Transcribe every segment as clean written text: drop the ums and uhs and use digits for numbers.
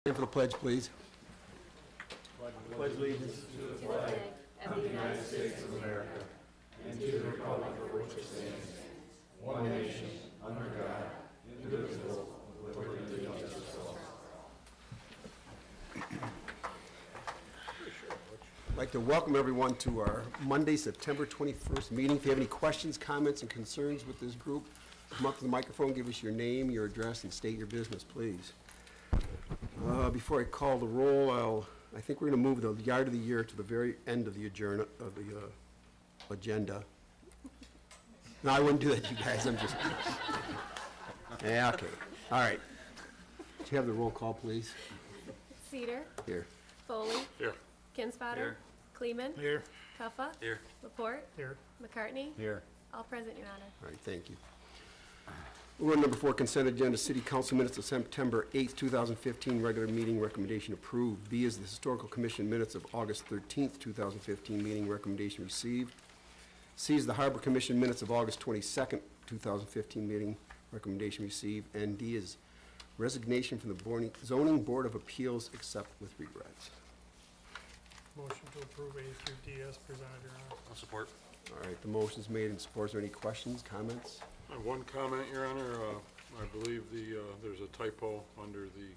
Stand for the pledge, please. Pledge allegiance to the flag of the United States of America and to the republic for which it stands, one nation, under God, indivisible, with liberty and justice for all. I'd like to welcome everyone to our Monday, September 21st meeting. If you have any questions, comments, and concerns with this group, come up to the microphone, give us your name, your address, and state your business, please. Before I call the roll, I think we're going to move the yard of the year to the very end of the agenda. No, I wouldn't do that, you guys. I'm just... Yeah, okay. All right. Could you have the roll call, please? Cedar. Here. Foley. Here. Kinspatter. Here. Kleeman. Here. Cuffa. Here. Laporte. Here. McCartney. Here. All present, Your Honor. All right, thank you. We're on number 4, consent agenda, City Council minutes of September 8th, 2015, regular meeting recommendation approved. B is the Historical Commission minutes of August 13th, 2015, meeting recommendation received. C is the Harbor Commission minutes of August 22nd, 2015, meeting recommendation received. And D is resignation from the Zoning Board of Appeals, except with regrets. Motion to approve A through D as presented, Your Honor. I'll support. All right, the motion's made and supported. Is there any questions, comments? I have one comment, Your Honor. I believe there's a typo under the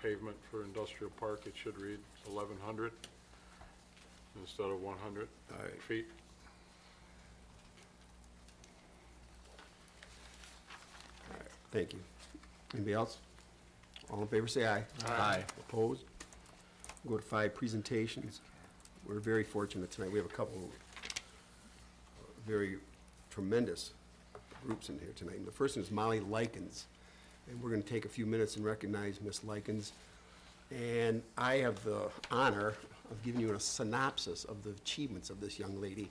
pavement for industrial park. It should read 1,100 instead of 100 feet. All right, thank you. Anybody else? All in favor, say aye. Aye. Opposed? We'll go to 5, presentations. We're very fortunate tonight. We have a couple of very tremendous groups in here tonight. And the first one is Molly Likens. And we're going to take a few minutes and recognize Miss Likens. And I have the honor of giving you a synopsis of the achievements of this young lady.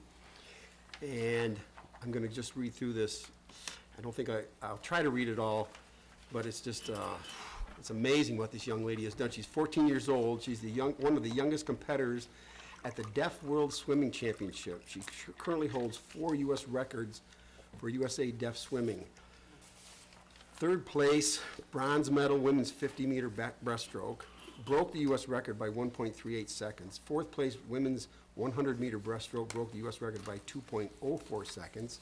And I'm going to just read through this. I don't think I'll try to read it all, but it's just, it's amazing what this young lady has done. She's 14 years old. She's one of the youngest competitors at the Deaf World Swimming Championship. She currently holds 4 U.S. records for USA Deaf Swimming. 3rd place, bronze medal, women's 50-meter breaststroke. Broke the U.S. record by 1.38 seconds. 4th place, women's 100-meter breaststroke. Broke the U.S. record by 2.04 seconds.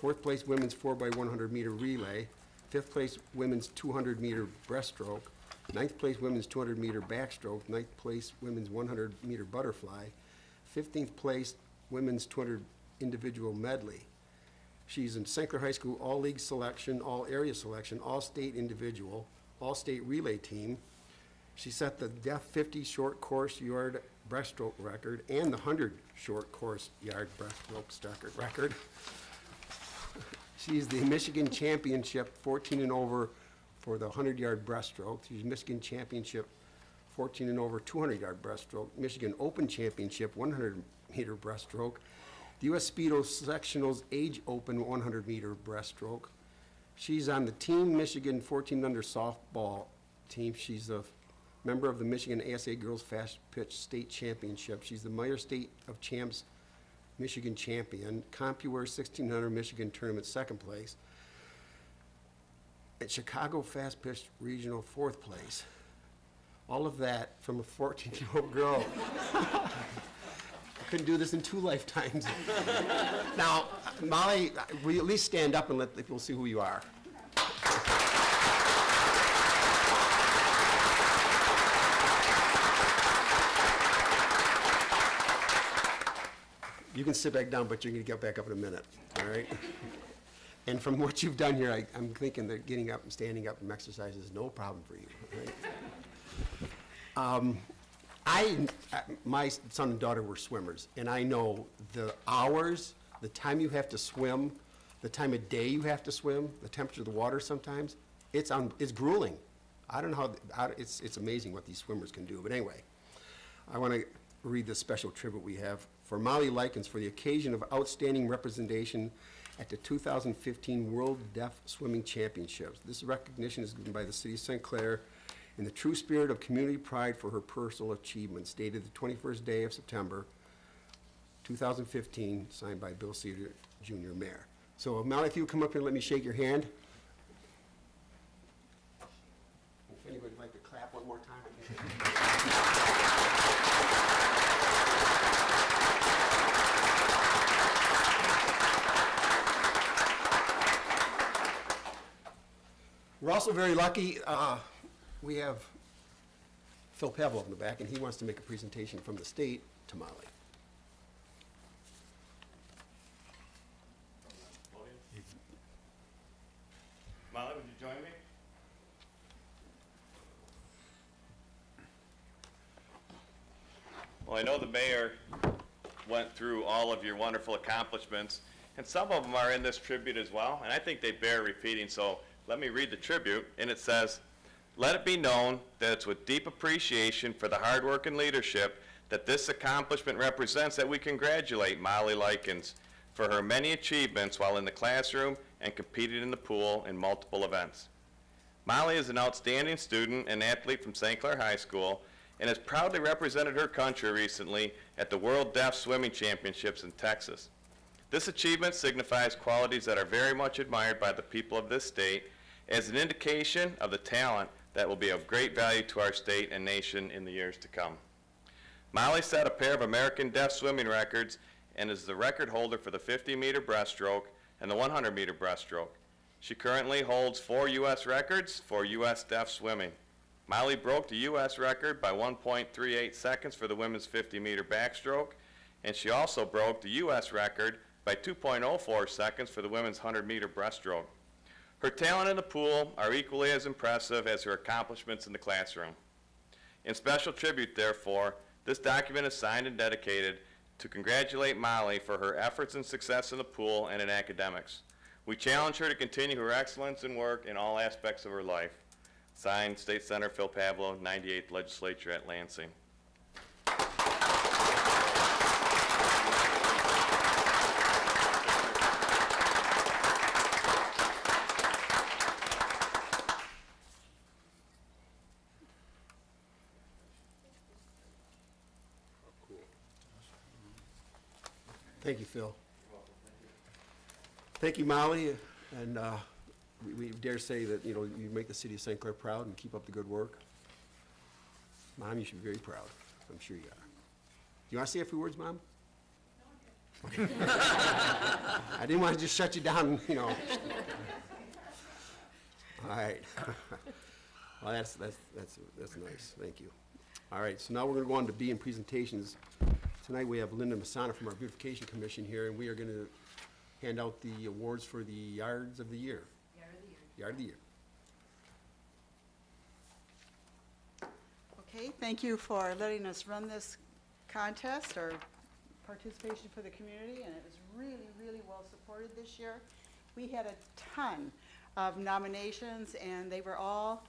4th place, women's 4x100-meter relay. 5th place, women's 200-meter breaststroke. 9th place, women's 200-meter backstroke. 9th place, women's 100-meter butterfly. 15th place, women's 200 individual medley. She's in St. Clair High School all-league selection, all-area selection, all-state individual, all-state relay team. She set the deaf 50 short course yard breaststroke record and the 100 short course yard breaststroke record. She's the Michigan Championship 14 and over for the 100-yard breaststroke. She's Michigan Championship 14 and over 200-yard breaststroke. Michigan Open Championship 100-meter breaststroke. The U.S. Speedo Sectionals Age Open 100-meter breaststroke. She's on the Team Michigan 14 under softball team. She's a member of the Michigan ASA Girls Fast Pitch State Championship. She's the Meyer State of Champs Michigan champion. CompuWare 1600 Michigan tournament 2nd place. At Chicago Fast Pitch Regional 4th place. All of that from a 14-year-old girl. I couldn't do this in 2 lifetimes. Now, Molly, will you at least stand up and let people see who you are? You can sit back down, but you're going to get back up in a minute, all right? And from what you've done here, I'm thinking that getting up and standing up from exercise is no problem for you, right? My son and daughter were swimmers, and I know the hours, the time you have to swim, the time of day you have to swim, the temperature of the water sometimes, it's grueling. I don't know how, it's amazing what these swimmers can do. But anyway, I want to read this special tribute we have for Molly Likens for the occasion of outstanding representation at the 2015 World Deaf Swimming Championships. This recognition is given by the City of St. Clair in the true spirit of community pride for her personal achievements, dated the 21st day of September 2015, signed by Bill Cedar, Jr., Mayor. So, Molly, if you would come up here and let me shake your hand. If anybody would like to clap one one more time. We're also very lucky, we have Phil Pavlov in the back, and he wants to make a presentation from the state to Molly. Molly, would you join me? Well, I know the mayor went through all of your wonderful accomplishments, and some of them are in this tribute as well, and I think they bear repeating, so let me read the tribute, and it says, "Let it be known that it's with deep appreciation for the hard work and leadership that this accomplishment represents that we congratulate Molly Likens for her many achievements while in the classroom and competing in the pool in multiple events. Molly is an outstanding student and athlete from St. Clair High School and has proudly represented her country recently at the World Deaf Swimming Championships in Texas. This achievement signifies qualities that are very much admired by the people of this state as an indication of the talent that will be of great value to our state and nation in the years to come. Molly set a pair of American deaf swimming records and is the record holder for the 50-meter breaststroke and the 100-meter breaststroke. She currently holds 4 U.S. records for U.S. deaf swimming. Molly broke the U.S. record by 1.38 seconds for the women's 50-meter backstroke, and she also broke the U.S. record by 2.04 seconds for the women's 100-meter breaststroke. Her talent in the pool are equally as impressive as her accomplishments in the classroom. In special tribute, therefore, this document is signed and dedicated to congratulate Molly for her efforts and success in the pool and in academics. We challenge her to continue her excellence in work in all aspects of her life. Signed, State Senator Phil Pavlo, 98th Legislature at Lansing. Thank you, Phil. Thank you, Molly, and we dare say that, you know, you make the city of St. Clair proud and keep up the good work. Mom, you should be very proud. I'm sure you are. You want to say a few words, Mom? Okay. I didn't want to just shut you down, you know. All right. Well, that's nice. Thank you. All right, so now we're going to go on to B in presentations. Tonight we have Linda Masana from our Beautification Commission here, and we are going to hand out the awards for the Yards of the Year. Yard of the Year. Okay, thank you for letting us run this contest or participation for the community, and it was really, really well supported this year. We had a ton of nominations, and they were all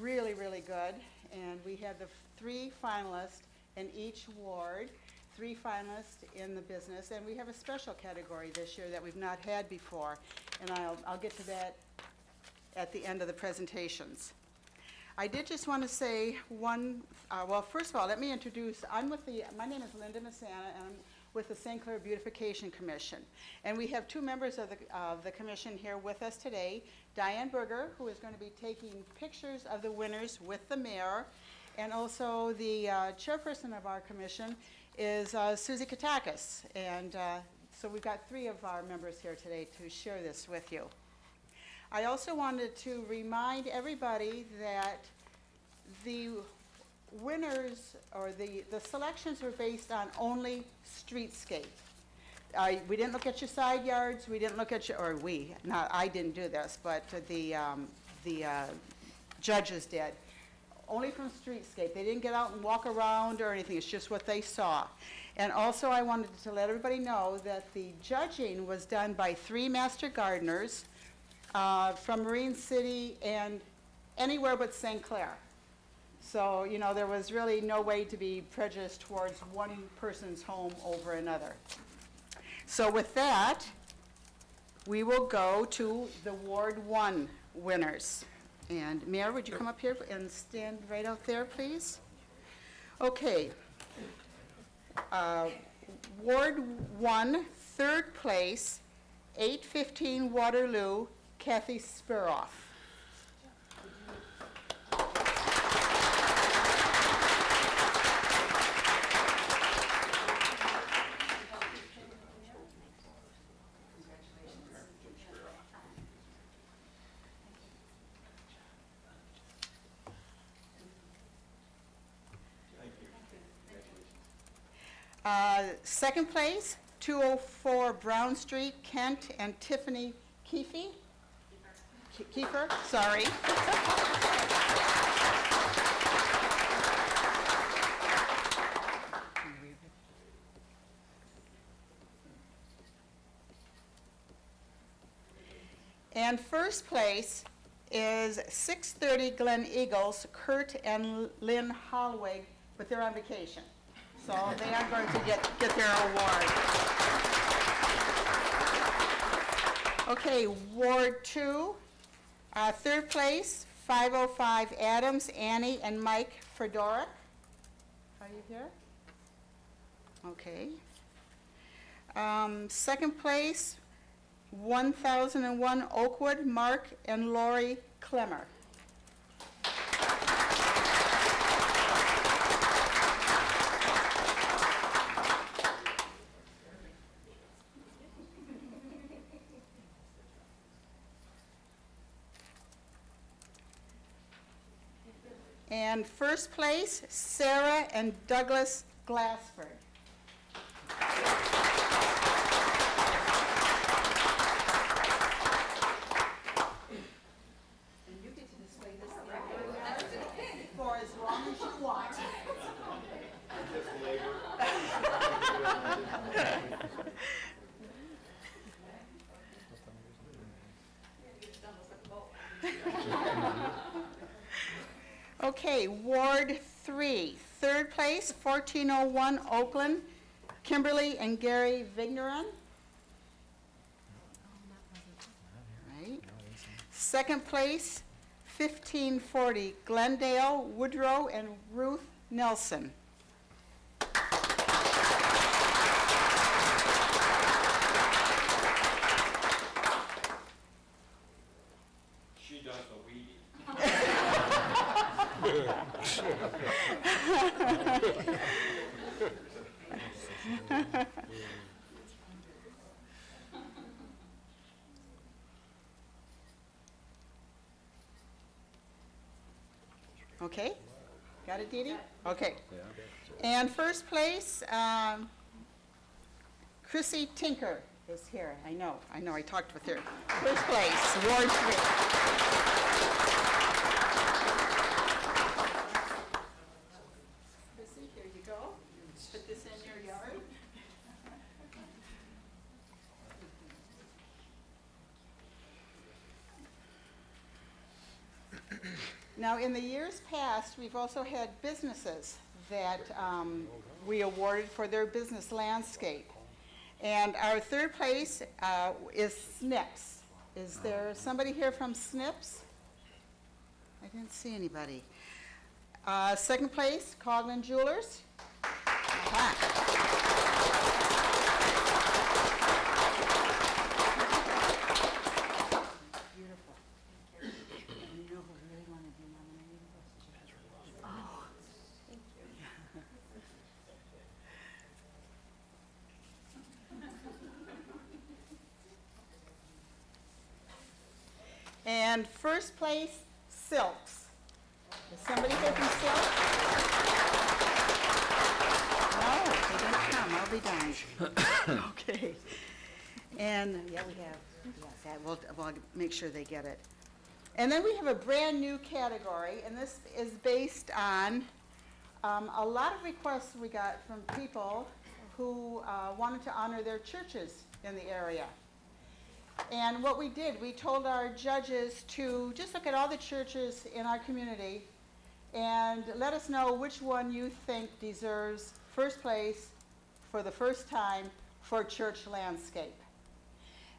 really, really good. And we had the 3 finalists in each ward, 3 finalists in the business, and we have a special category this year that we've not had before, and I'll get to that at the end of the presentations. I did just want to say one, well, first of all, let me introduce, my name is Linda Masana, and I'm with the St. Clair Beautification Commission. And we have 2 members of the commission here with us today, Diane Berger, who is going to be taking pictures of the winners with the mayor, and also the chairperson of our commission is Susie Katakis. And so we've got 3 of our members here today to share this with you. I also wanted to remind everybody that the winners, or the selections are based on only streetscape. We didn't look at your side yards, we didn't look at your, or we, not, I didn't do this, but the judges did. Only from streetscape. They didn't get out and walk around or anything, it's just what they saw. And also I wanted to let everybody know that the judging was done by 3 master gardeners from Marine City and anywhere but St. Clair. So, you know, there was really no way to be prejudiced towards one person's home over another. So with that, we will go to the Ward 1 winners. And Mayor, would you come up here and stand right out there, please? Okay. Ward 1, 3rd place, 815 Waterloo, Kathy Spiroff. Second place, 204 Brown Street, Kent and Tiffany Kiefer, sorry. And first place is 630 Glen Eagles, Kurt and Lynn Holloway, but they're on vacation. So they are going to get their award. Okay, Ward 2, third place, 505 Adams, Annie and Mike Fedoruk. Are you here? Okay. Second place, 1001 Oakwood, Mark and Lori Clemmer. And first place, Sarah and Douglas Glassford. And you get to display this for as long as you want. Okay, Ward 3, third place, 1401 Oakland, Kimberly and Gary Vigneron. Right. Second place, 1540 Glendale, Woodrow and Ruth Nelson. She does the weeding. Okay, got it, Dee Dee? Okay. And first place, Chrissy Tinker is here. I know, I talked with her. First place, Ward 3. Chrissy, here you go. Put this in your yard. Now, in the years past, we've also had businesses that we awarded for their business landscape. And our third place is Snips. Is there somebody here from Snips? I didn't see anybody. Second place, Coughlin Jewelers. Beautiful. You know who really wanted to be nominated? Oh, thank you. And first place, Silks. Is somebody here from Silks? No, they didn't come. I'll be darned. Okay. And, yeah, we have. Yeah, that, we'll make sure they get it. And then we have a brand new category, and this is based on a lot of requests we got from people who wanted to honor their churches in the area. And what we did, we told our judges to just look at all the churches in our community and let us know which one you think deserves first place for the first time for church landscape.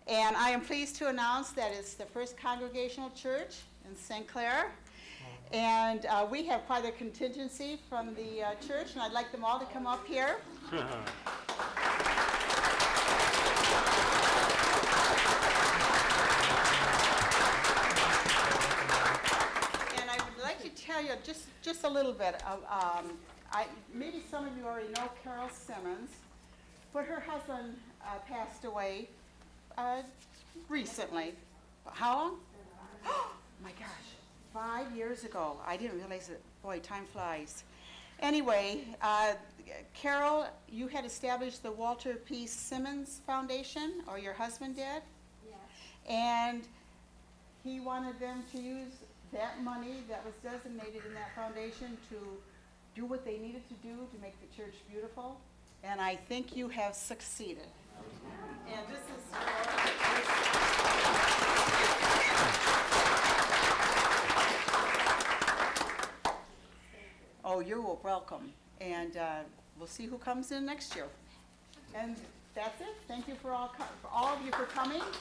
And I am pleased to announce that it's the First Congregational Church in St. Clair. And we have quite a contingency from the church, and I'd like them all to come up here. And I would like to tell you just a little bit of, maybe some of you already know Carol Simmons, but her husband passed away recently. How long? Oh my gosh, 5 years ago. I didn't realize it. Boy, time flies. Anyway, Carol, you had established the Walter P. Simmons Foundation, or your husband did? Yes. And he wanted them to use that money that was designated in that foundation to do what they needed to do to make the church beautiful. And I think you have succeeded. And this is oh, you're welcome. And we'll see who comes in next year. And that's it. Thank you for all of you for coming. And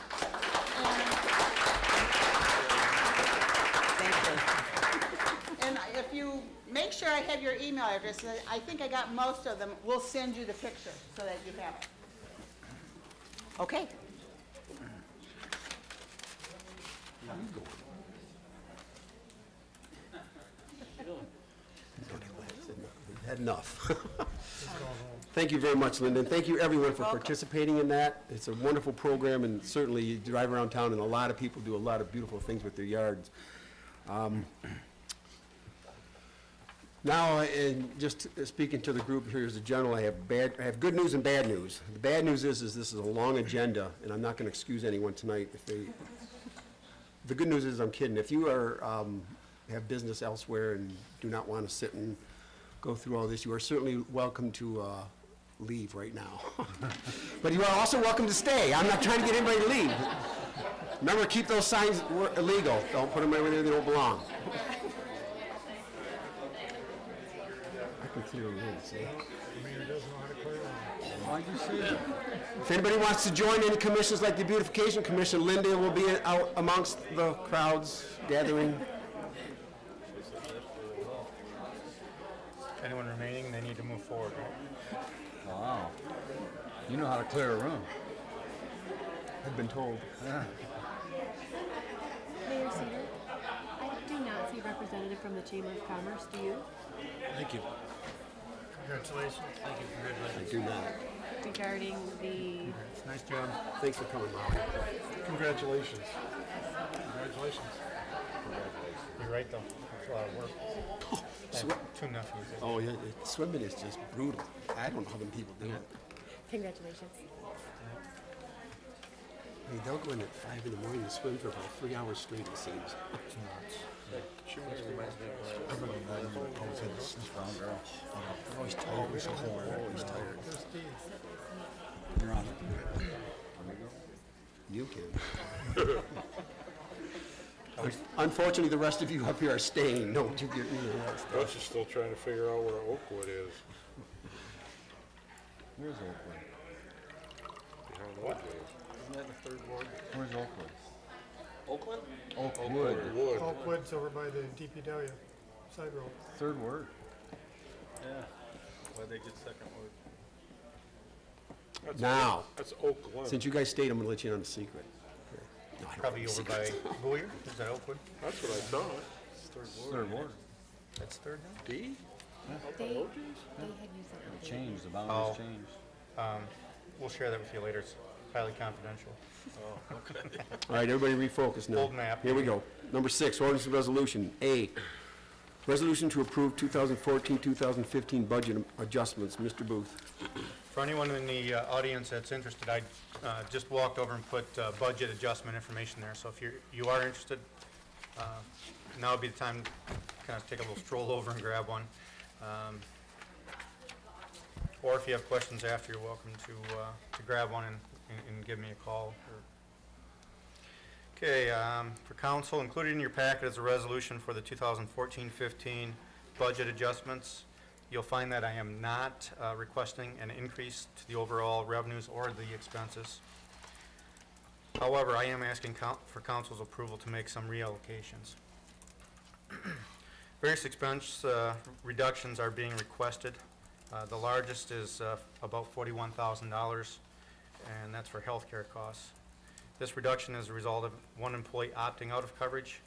thank you. And if you make sure I have your email address, I think I got most of them. We'll send you the picture so that you have it. Okay. Had enough. Thank you very much, Linda, and thank you everyone for Welcome. participating in that. It's a wonderful program, and certainly you drive around town and a lot of people do a lot of beautiful things with their yards. Now, just speaking to the group here as a general, I have good news and bad news. The bad news is this is a long agenda, and I'm not going to excuse anyone tonight if they. The good news is I'm kidding. If you are have business elsewhere and do not want to sit and go through all this, you are certainly welcome to leave right now. But you are also welcome to stay. I'm not trying to get anybody to leave. Remember, keep those signs illegal. Don't put them where they don't belong. I can clear the room, see? The mayor doesn't know how to clear it. Why'd you say that? If anybody wants to join any commissions like the Beautification Commission, Linda will be out amongst the crowds gathering. Anyone remaining, they need to move forward, right? Wow. You know how to clear a room. I've been told. Yeah. Mayor Cedar, I do not see a representative from the Chamber of Commerce, do you? Thank you. Congratulations. Thank you. I do not. Regarding the, Nice job. Thanks for coming, Molly. Congratulations. Congratulations. You're right, though. It's a lot of work. I have two nephews. Oh, yeah, swimming is just brutal. I don't know how many people do it. congratulations. I mean, they'll go in at 5 in the morning and swim for about 3 hours straight, it seems. Always had this strong girl. They're always tired. Always tired. You're on. You can. Unfortunately, the rest of you up here are staying. Don't you get into that stuff. Butch is still trying to figure out where Oakwood is. Where's Oakwood? Behind Oakwood. Isn't that the third ward? Where's Oakwood? Oakland? Oakwood. Wood. Oakwood's over by the DPW side road. Third word. Yeah. Why'd they get second ward? That's Now, That's Oakland. since you guys stayed, I'm going to let you in on the secret. No, I don't Probably want over the by secrets. Boyer? Is that Oakwood? That's what I thought. Third ward. That's third now? D? They had used it. Changed, the Oh. boundaries changed. We'll share that with you later. It's highly confidential. All right, everybody refocus now. Old map. Here we go. Number 6, ordinance and resolution. A, resolution to approve 2014-2015 budget adjustments. Mr. Booth. For anyone in the audience that's interested, I just walked over and put budget adjustment information there. So if you are interested, now would be the time to kind of take a little stroll over and grab one. Or if you have questions after, you're welcome to grab one and give me a call. Okay, for council, included in your packet is a resolution for the 2014-15 budget adjustments. You'll find that I am not requesting an increase to the overall revenues or the expenses. However, I am asking for council's approval to make some reallocations. Various expense reductions are being requested. The largest is about $41,000, and that's for healthcare costs. This reduction is a result of one employee opting out of coverage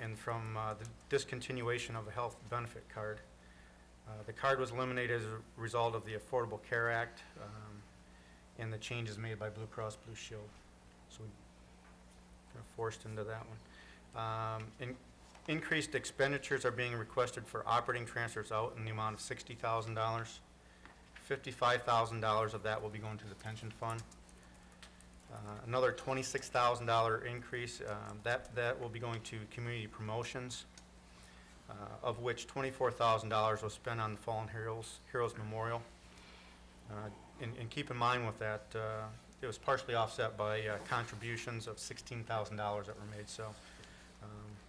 and from the discontinuation of a health benefit card. The card was eliminated as a result of the Affordable Care Act and the changes made by Blue Cross Blue Shield. So we kind of forced into that one. Increased expenditures are being requested for operating transfers out in the amount of $60,000. $55,000 of that will be going to the pension fund. Another $26,000 increase, that will be going to community promotions, of which $24,000 was spent on the Fallen Heroes Memorial. And keep in mind with that, it was partially offset by contributions of $16,000 that were made, so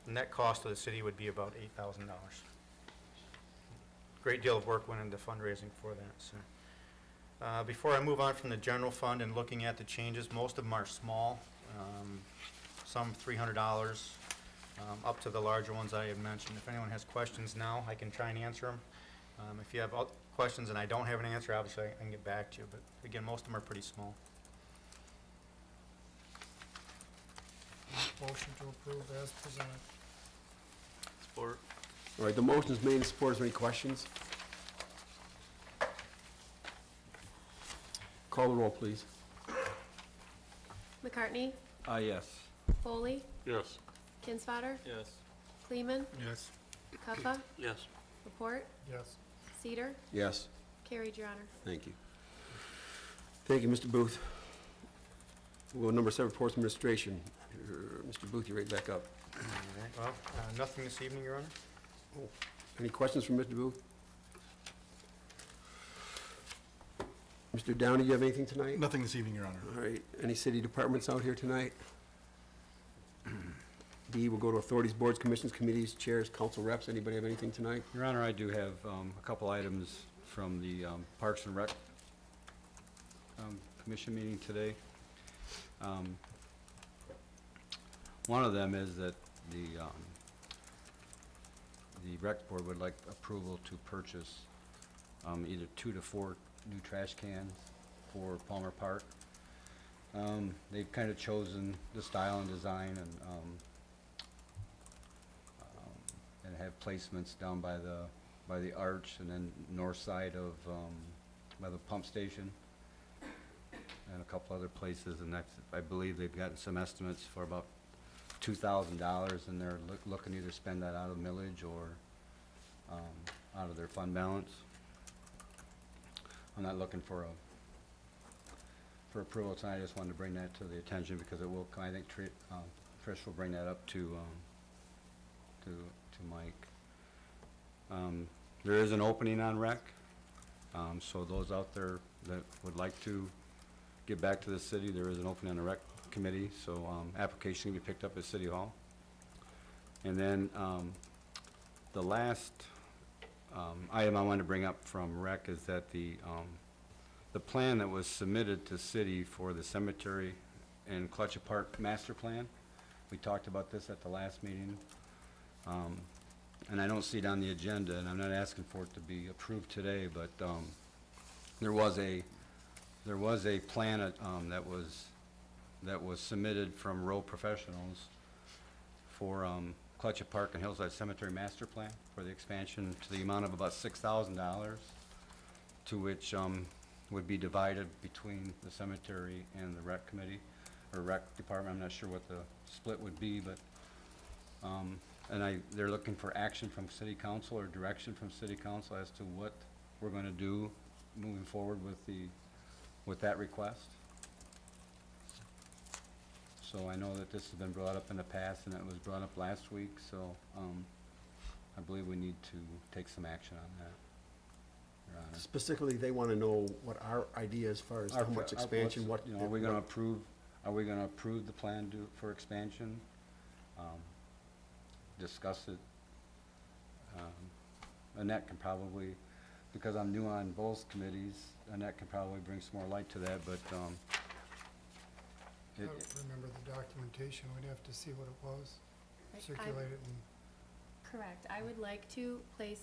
the net cost of the city would be about $8,000. Great deal of work went into fundraising for that. So, before I move on from the general fund and looking at the changes, most of them are small, some $300, up to the larger ones I had mentioned. If anyone has questions now, I can try and answer them. If you have questions and I don't have an answer, obviously I can get back to you, but again, most of them are pretty small. Motion to approve as presented. Support. All right, the motion is made and supported. Is there any questions? Call the roll, please. McCartney? Yes. Foley? Yes. Kinsfater? Yes. Kleeman? Yes. Cuffa? Yes. Report? Yes. Cedar? Yes. Carried, Your Honor. Thank you. Thank you, Mr. Booth. We'll go number 7, reports of administration. Mr. Booth, you're right back up. All right, well, nothing this evening, Your Honor. Any questions from Mr. Booth? Mr. Downey, you have anything tonight? Nothing this evening, Your Honor. All right, any city departments out here tonight? D, we'll go to authorities, boards, commissions, committees, chairs, council reps. Anybody have anything tonight? Your Honor, I do have a couple items from the Parks and Rec Commission meeting today. One of them is that the rec board would like approval to purchase either 2 to 4 new trash cans for Palmer Park. They've kind of chosen the style and design and have placements down by the arch and then north side of by the pump station and a couple other places, and that's, I believe they've gotten some estimates for about $2,000, and they're looking to either spend that out of millage or out of their fund balance. I'm not looking for approval tonight. I just wanted to bring that to the attention because it will. I think Trish will bring that up to Mike. There is an opening on rec, so those out there that would like to get back to the city, there is an opening on the rec committee, so application can be picked up at City Hall. And then the last item I wanted to bring up from rec is that the plan that was submitted to city for the cemetery and Clutcha Park master plan, we talked about this at the last meeting, and I don't see it on the agenda, and I'm not asking for it to be approved today, but there was a plan that was submitted from row professionals for Clutcha Park and Hillside Cemetery master plan for the expansion to the amount of about $6,000, to which would be divided between the cemetery and the rec committee or rec department. I'm not sure what the split would be, but they're looking for action from city council or direction from city council as to what we're going to do moving forward with that request. So I know that this has been brought up in the past, and it was brought up last week, so I believe we need to take some action on that, Your Honor. Specifically, they want to know what our idea as far as how much expansion, what. You know, are we going to approve the plan for expansion? Discuss it. Annette can probably, because I'm new on both committees, Annette can probably bring some more light to that, but I don't remember the documentation. We'd have to see what it was, circulate it and. Correct. I would like to place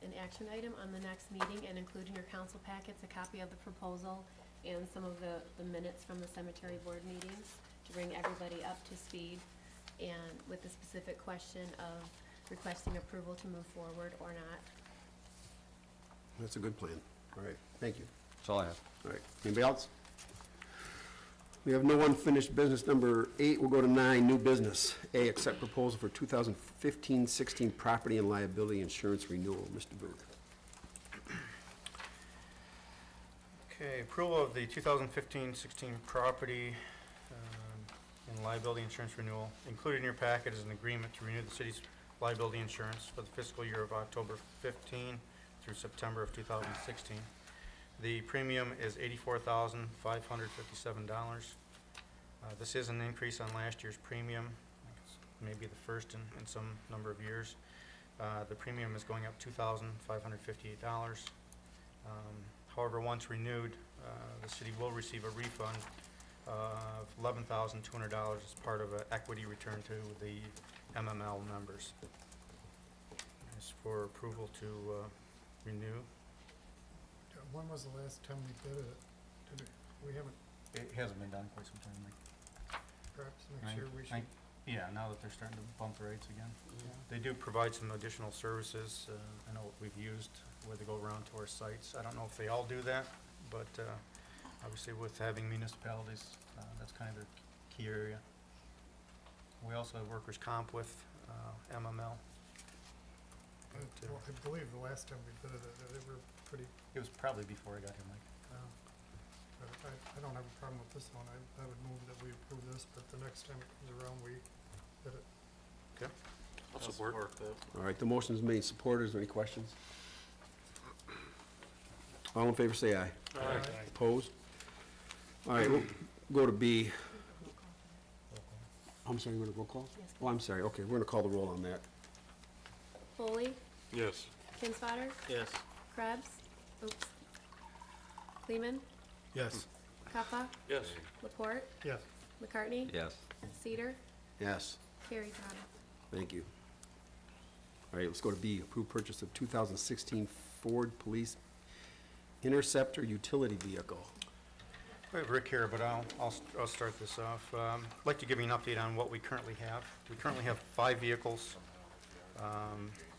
an action item on the next meeting and include in your council packets a copy of the proposal and some of the minutes from the cemetery board meetings to bring everybody up to speed, and with the specific question of requesting approval to move forward or not. That's a good plan. All right, thank you. that's all I have. All right, anybody else? We have no unfinished business. Number 8, we'll go to 9, new business. A, accept proposal for 2015-16 property and liability insurance renewal. Mr. Booth. Okay, approval of the 2015-16 property and liability insurance renewal. Included in your packet is an agreement to renew the city's liability insurance for the fiscal year of October 15 through September of 2016. The premium is $84,557. This is an increase on last year's premium, maybe the first in some number of years. The premium is going up $2,558. However, once renewed, the city will receive a refund of $11,200 as part of an equity return to the MML members. It's for approval to renew. When was the last time we did it? We haven't, It hasn't been done quite some time. perhaps next year we should. Yeah, now that they're starting to bump the rates again. They do provide some additional services. I know we've used where they go around to our sites. I don't know if they all do that, but obviously with having municipalities, that's kind of their key area. We also have workers' comp with MML. Well, I believe the last time we did it, they were pretty, It was probably before I got here, Mike. but I don't have a problem with this one. I would move that we approve this, but the next time it comes around, we did it. Okay. I'll support that. All right, the motion is made, supported. Is there any questions? All in favor, say aye. Aye. Opposed? All right, we'll go to B. I'm sorry, we're going to roll call? Yes. Oh, I'm sorry, okay, we're going to call the roll on that. Foley, Yes. Kinsfater, Yes. Krebs, oops, Kleeman, Yes. Kappa, Yes. Laporte, Yes. McCartney, Yes. Cedar, Yes, carried, Your Honor. thank you. All right, let's go to B, approved purchase of 2016 Ford Police Interceptor utility vehicle. I have Rick here, but I'll start this off. I'd like to give you an update on what we currently have. We currently have 5 vehicles.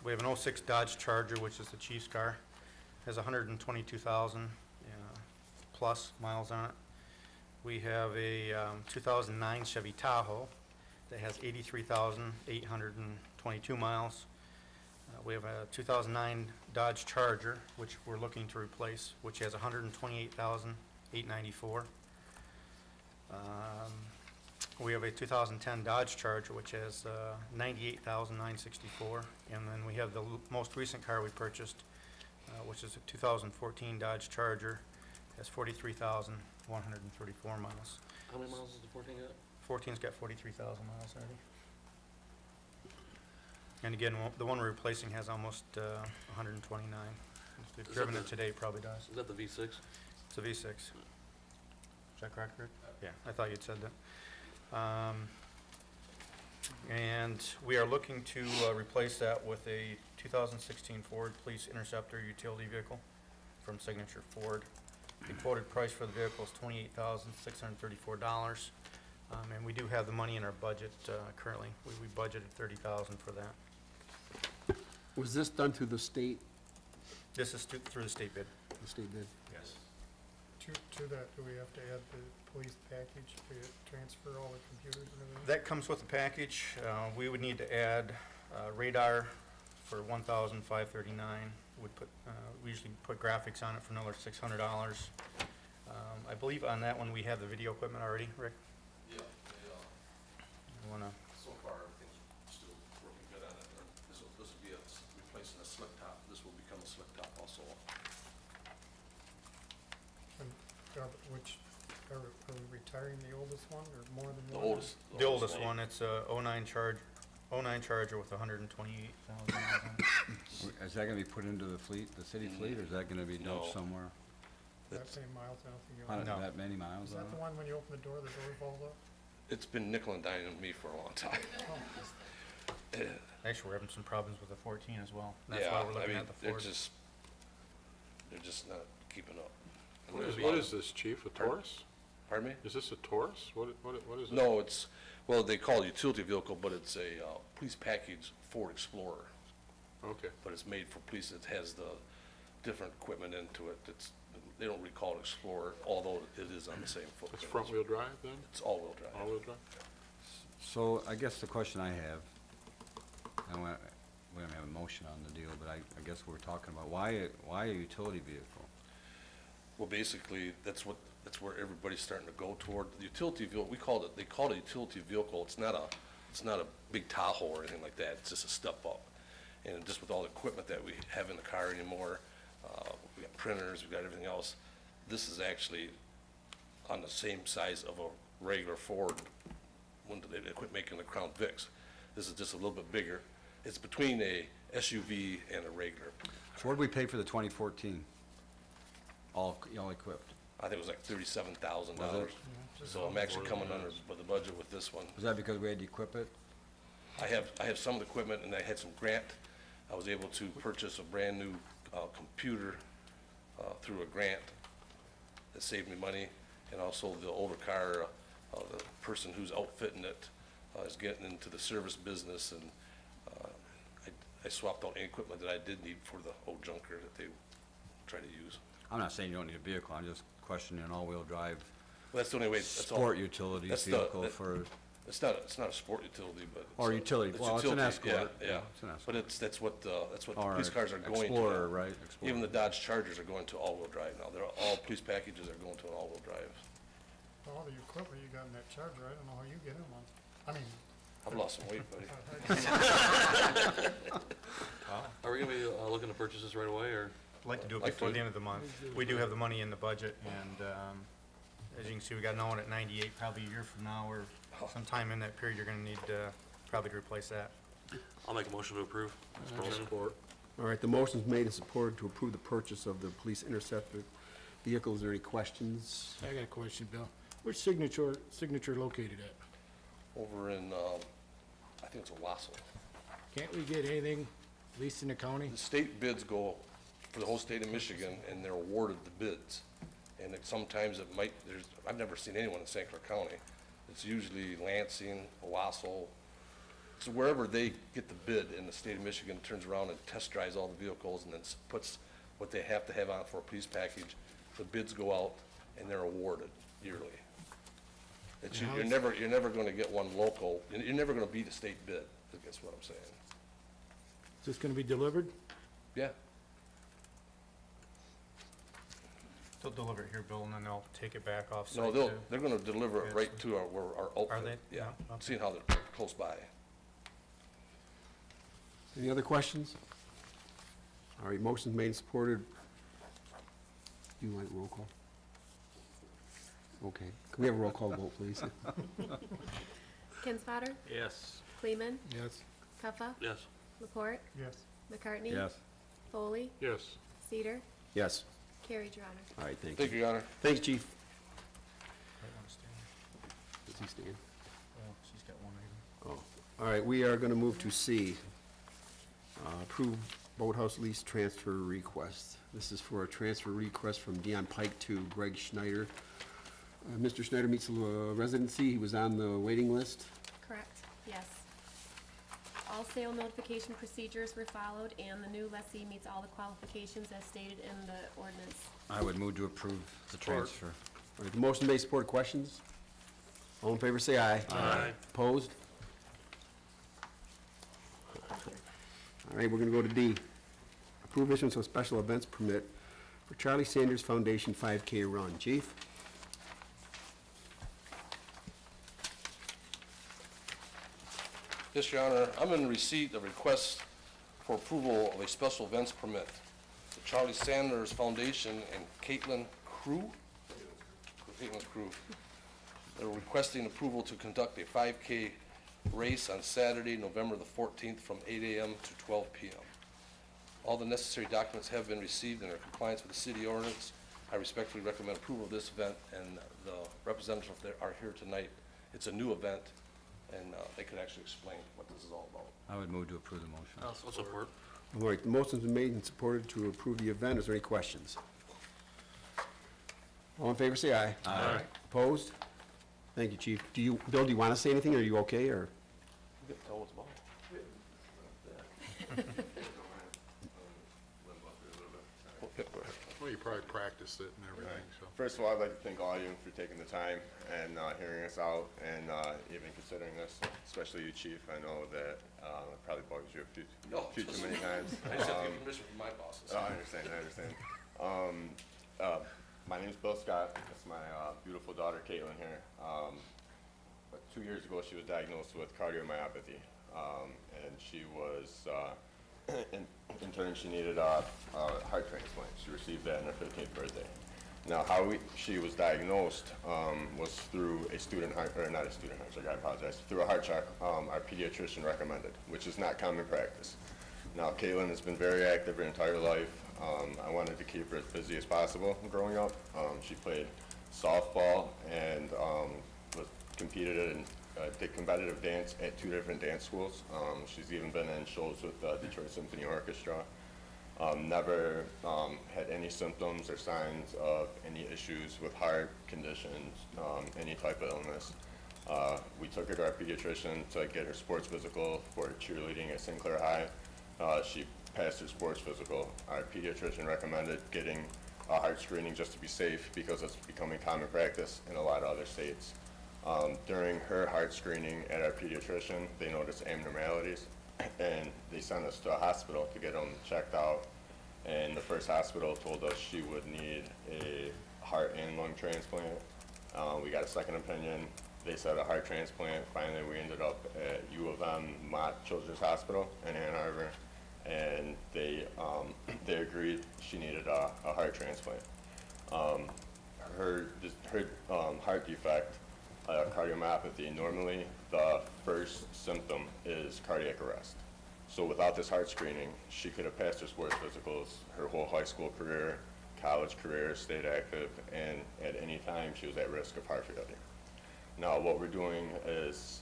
We have an '06 Dodge Charger, which is the chief's car. Has 122,000 plus miles on it. We have a 2009 Chevy Tahoe that has 83,822 miles. We have a 2009 Dodge Charger, which we're looking to replace, which has 128,894. We have a 2010 Dodge Charger, which has 98,964. And then we have the most recent car we purchased, which is a 2014 Dodge Charger, has 43,134 miles. How many miles is the 14 got? 14's got 43,000 miles already. And again, the one we're replacing has almost 129. If they've Is driven that it today, it probably does. Is that the V6? It's a V6. Is that correct, Rick? Yeah, I thought you'd said that. And we are looking to replace that with a 2016 Ford Police Interceptor utility vehicle from Signature Ford. The quoted price for the vehicle is $28,634. And we do have the money in our budget currently. We budgeted $30,000 for that. Was this done through the state This is through the state bid. bid? Yes. To that, do we have to add the police package to transfer all the computers and everything? That comes with the package. We would need to add radar for $1,539. We usually put graphics on it for another $600. I believe on that one we have the video equipment already, Rick? Yeah, You wanna? so far, everything's still working good on it. This will be replacing a slip top. This will become a slip top also. And are we retiring the oldest one, or more than The one? oldest. The oldest one, it's a '09 Charger with 128,000 miles on it. Is that gonna be put into the fleet, the city fleet, or is that gonna be dumped No. somewhere? That same miles, I don't think Not you'll. No. that many miles Is on that the it? one when you open the door falls up? It's been nickel and diming me for a long time. Actually, we're having some problems with the 14 as well. That's Yeah, why we're I looking mean, at the Ford. they're just not keeping up. And What there's is, a what lot is of- this, Chief, a Taurus? Pardon me? Is this a Taurus? What is it? No, well, they call it a utility vehicle, but it's a police package Ford Explorer. Okay. But it's made for police. It has the different equipment into it. They don't really call it Explorer, although it is on the same footprint. It's front-wheel drive then? It's all-wheel drive. All-wheel drive? So I guess the question I have, and we don't have a motion on the deal, but I guess we're talking about why a utility vehicle? Well, basically, that's where everybody's starting to go toward. The utility vehicle, they call it a utility vehicle. It's not a big Tahoe or anything like that. It's just a step up. And just with all the equipment that we have in the car anymore, we got printers, we got everything else. This is actually on the same size of a regular Ford when they quit making the Crown Vics. This is just a little bit bigger. It's between a SUV and a regular. So what did we pay for the 2014? All equipped? I think it was like $37,000. Was it? So I'm actually coming under the budget with this one. Was that because we had to equip it? I have some of the equipment, and I had some grant. I was able to purchase a brand-new computer through a grant that saved me money, and also the older car, the person who's outfitting it is getting into the service business, and I swapped out any equipment that I did need for the old junker that they try to use. I'm not saying you don't need a vehicle, I'm just questioning an all-wheel drive Well, that's the only way. That's all. sport utility That's the- vehicle that- for, It's not a sport utility, but. or utility, well, it's an utility, Escort. Yeah, It's an but Escort. that's what the Or police cars are going to. Explorer, now. right? Explorer. Even the Dodge Chargers are going to all-wheel drive now. All police packages are going to an all-wheel drive. All the equipment you got in that Charger, I don't know how you get them on. I mean, I've lost some weight, buddy. Are we gonna be looking to purchase this right away, or? I'd like to do it Like before to. the end of the month. We do have the money in the budget, and as you can see, we got another one at 98, probably a year from now, or sometime in that period, you're gonna need probably to replace that. I'll make a motion to approve. Mr. President. Support. All right, the motion's made and supported to approve the purchase of the police interceptor vehicle. Is there any questions? I got a question, Bill. Where's signature located at? Over in, I think it's Owasso. Can't we get anything leased in the county? The state bids go for the whole state of Michigan, and they're awarded the bids. And sometimes I've never seen anyone in St. Clair County. It's usually Lansing, Owasso. So wherever they get the bid in the state of Michigan, turns around and test drives all the vehicles and then puts what they have to have on for a police package. The bids go out and they're awarded yearly. You're never gonna get one local, you're never gonna beat a state bid, I guess what I'm saying. Is this gonna be delivered? Yeah, They'll deliver it here, Bill, and then they'll take it back off site. no, they're gonna deliver it right to our outfit. Are they? Yeah, Yeah, okay. seeing how they're close by. Any other questions? All right, motion's made and supported. Do you want roll call? Okay. Can we have a roll call vote, please? Kinsfater? Yes. Kleeman? Yes. Puffa? Yes. Laporte? yes. McCartney? Yes. Foley? Yes. Cedar? Yes. Carried, Your Honor. All right, thank you. Thank you, Your Honor. Thanks, Chief. Might wanna stay. Does he stand? Well, she's got one item. Oh, all right, we are going to move to C. Approve boathouse lease transfer request. This is for a transfer request from Dion Pike to Greg Schneider. Mr. Schneider meets residency. He was on the waiting list. Correct, yes. All sale notification procedures were followed, and the new lessee meets all the qualifications as stated in the ordinance. I would move to approve the transfer. All right, the motion made, support, questions? All in favor, say aye. Aye. Opposed? All right, we're gonna go to D. Approve issuance of special events permit for Charlie Sanders Foundation 5K Run. Chief? Yes, Your Honor, I'm in receipt of requests for approval of a special events permit. The Charlie Sanders Foundation and Caitlin Crew. They're requesting approval to conduct a 5K race on Saturday, November the 14th, from 8 a.m. to 12 p.m. All the necessary documents have been received and are in compliance with the city ordinance. I respectfully recommend approval of this event, and the representatives that are here tonight. It's a new event, and they could actually explain what this is all about. I would move to approve the motion. I'll support. All right, the motion's been made and supported to approve the event. Is there any questions? All in favor, say aye. Aye. Opposed? Thank you, Chief. Bill, do you want to say anything, or are you okay, or? You can tell what's about. Well, you probably practiced it and everything, so. First of all, I'd like to thank all of you for taking the time and hearing us out and even considering this, especially you, Chief. I know that I probably bugged you a few too many times. I just have to get permission from my bosses. I understand. My name's Bill Scott. That's my beautiful daughter, Caitlin, here. But 2 years ago, she was diagnosed with cardiomyopathy, and she was, in turn, she needed a heart transplant. She received that on her 15th birthday. Now, how she was diagnosed was through a student heart, or not a student heart check, I apologize, through a heart check our pediatrician recommended, which is not common practice. Now, Caitlin has been very active her entire life. I wanted to keep her as busy as possible growing up. She played softball and competed in did competitive dance at 2 different dance schools. She's even been in shows with Detroit Symphony Orchestra. Never had any symptoms or signs of any issues with heart conditions, any type of illness. We took her to our pediatrician to get her sports physical for cheerleading at St. Clair High. She passed her sports physical. Our pediatrician recommended getting a heart screening just to be safe because it's becoming common practice in a lot of other states. During her heart screening at our pediatrician, they noticed abnormalities and they sent us to a hospital to get them checked out. And the first hospital told us she would need a heart and lung transplant. We got a second opinion. They said a heart transplant. Finally, we ended up at U of M Mott Children's Hospital in Ann Arbor, and they agreed she needed a heart transplant. Her heart defect, cardiomyopathy, normally the first symptom is cardiac arrest. So without this heart screening, she could have passed her sports physicals, her whole high school career, college career, stayed active, and at any time she was at risk of heart failure. Now what we're doing is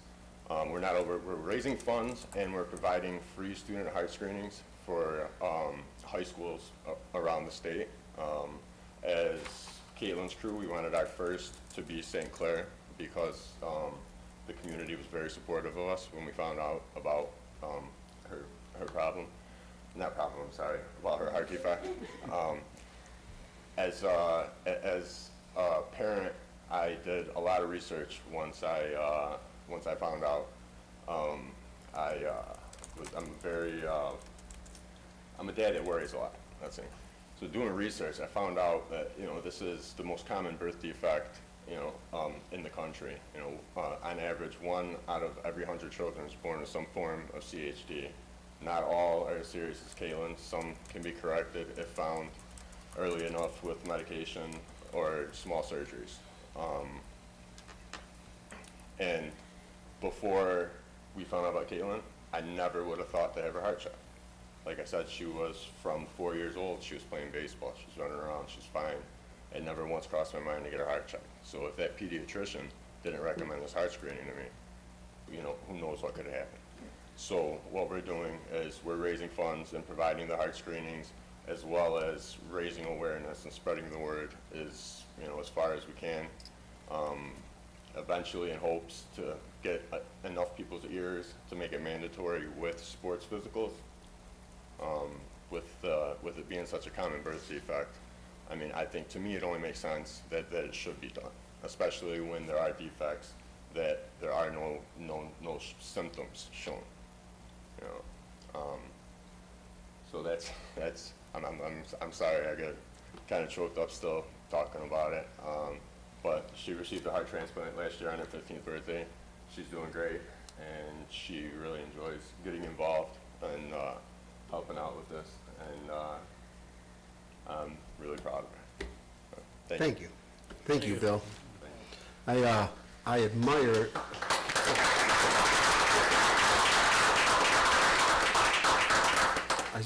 we're raising funds and we're providing free student heart screenings for high schools around the state. As Caitlin's crew, we wanted our first to be St. Clair because the community was very supportive of us when we found out about her problem. Not problem, I'm sorry, about her heart defect. As a parent, I did a lot of research once I found out. I'm a dad that worries a lot, that's it. So doing research, I found out that, this is the most common birth defect, in the country. On average, 1 out of every 100 children is born with some form of CHD. Not all are as serious as Caitlin. Some can be corrected if found early enough with medication or small surgeries. And before we found out about Caitlin, I never would have thought to have her heart checked. Like I said, she was from 4 years old, she was playing baseball, she was running around, she's fine. It never once crossed my mind to get her heart checked. So if that pediatrician didn't recommend this heart screening to me, who knows what could have happened. So what we're doing is we're raising funds and providing the heart screenings, as well as raising awareness and spreading the word as far as we can. Eventually, in hopes to get enough people's ears to make it mandatory with sports physicals. With it being such a common birth defect, I think to me it only makes sense that it should be done, especially when there are defects that there are no symptoms shown. So that's I'm sorry, I get kind of choked up still talking about it. But she received a heart transplant last year on her 15th birthday. She's doing great, and she really enjoys getting involved and helping out with this, and I'm really proud of her. Thank you. Thank you, Bill. I admire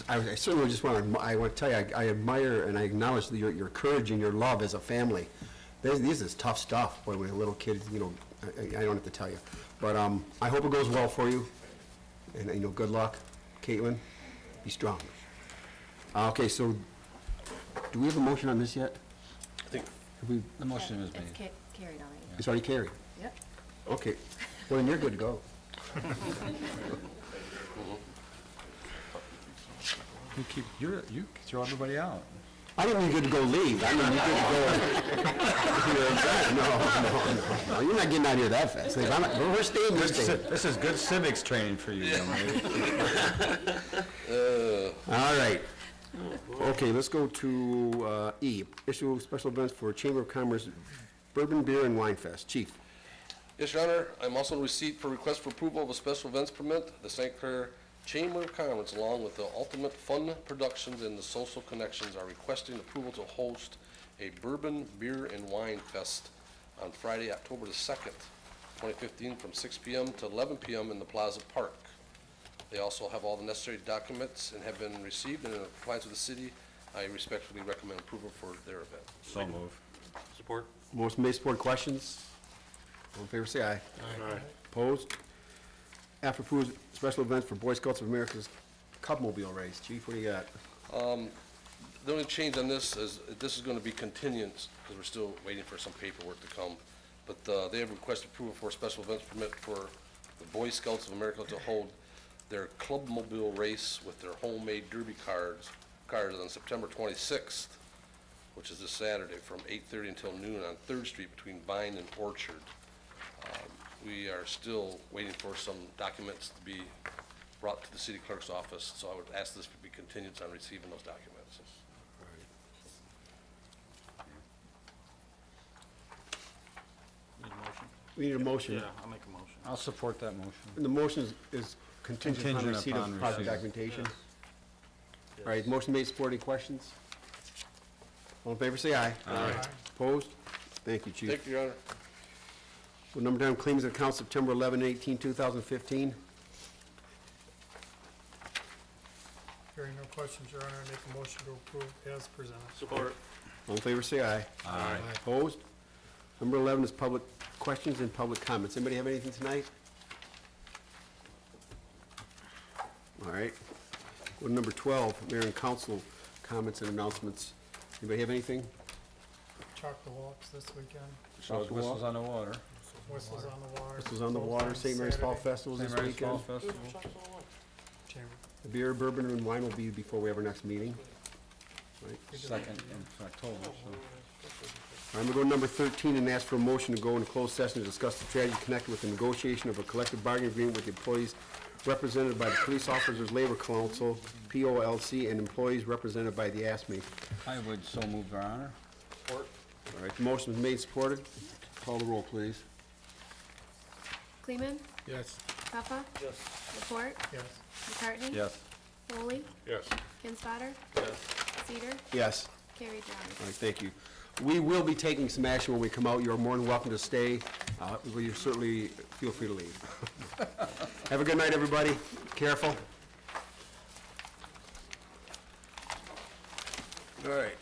I certainly just want to tell you, I admire and I acknowledge your courage and your love as a family. This is tough stuff, boy, when a little kid, I don't have to tell you. But I hope it goes well for you, and good luck, Caitlin. Be strong. Okay, so do we have a motion on this yet? I think The motion is made. It's carried already. It's already carried? Yep. Okay, well, then you're good to go. You throw everybody out. I didn't mean you could go leave. I mean, you could go. No, you're not getting out of here that fast. Like, we're staying, we're staying. This is good civics training for you, young lady. All right. Okay, let's go to E, issue special events for Chamber of Commerce Bourbon Beer and Wine Fest. Chief. Yes, Your Honor, I'm also in receipt for request for approval of a special events permit. The St. Clair Chamber of Commerce, along with the Ultimate Fun Productions and the Social Connections, are requesting approval to host a Bourbon Beer and Wine Fest on Friday, October the 2nd, 2015, from 6 p.m. to 11 p.m. in the Plaza Park. They also have all the necessary documents and have been received, and in compliance with the city, I respectfully recommend approval for their event. So move. Support? Motion made, support. Questions? All in favor, say aye. Aye. Opposed? After approved special events for Boy Scouts of America's Cupmobile Race. Chief, what do you got? The only change on this is going to be continuance, because we're still waiting for some paperwork to come. But they have requested approval for a special events permit for the Boy Scouts of America to hold their Clubmobile race with their homemade derby cars on September 26th, which is this Saturday, from 8:30 until noon on 3rd Street between Vine and Orchard. We are still waiting for some documents to be brought to the city clerk's office, so I would ask this to be continued on receiving those documents. Need a motion? We need a motion. Yeah, I'll make a motion. I'll support that motion. And the motion is contingent upon Contingent receipt upon of project receipt. documentation. Yes. All right, motion made, support. Any questions? All in favor, say aye. Aye. Opposed? Thank you, Chief. Thank you, Your Honor. We'll number down claims and accounts September 11, 18, 2015. Hearing no questions, Your Honor, I make a motion to approve as presented. Support. All in favor, say aye. Aye. Opposed? Number 11 is public questions and public comments. Anybody have anything tonight? All right. Go to number 12, Mayor and Council comments and announcements. Anybody have anything? Chocolate walks this weekend, Whistles on the water. whistles on the water. This was on the both water, St. Mary's Fall Saturday. Festival this St. Mary's Fall weekend. Festival. Chamber. The beer, bourbon, and wine will be before we have our next meeting. Right. Second in October, so. All right, we'll go to number 13 and ask for a motion to go into closed session to discuss the strategy connected with the negotiation of a collective bargaining agreement with employees represented by the Police Officers Labor Council, POLC, and employees represented by the ASME. I would so move, Your Honor. All right, the motion is made, supported. Call the roll, please. Kleeman? Yes. Puffa? Yes. Laporte? Yes. McCartney? Yes. Foley? Yes. Kinsfater? Yes. Cedar? Yes. Carried, Your Honor. All right, thank you. We will be taking some action when we come out. You're more than welcome to stay. You certainly feel free to leave. Have a good night, everybody. Careful. All right.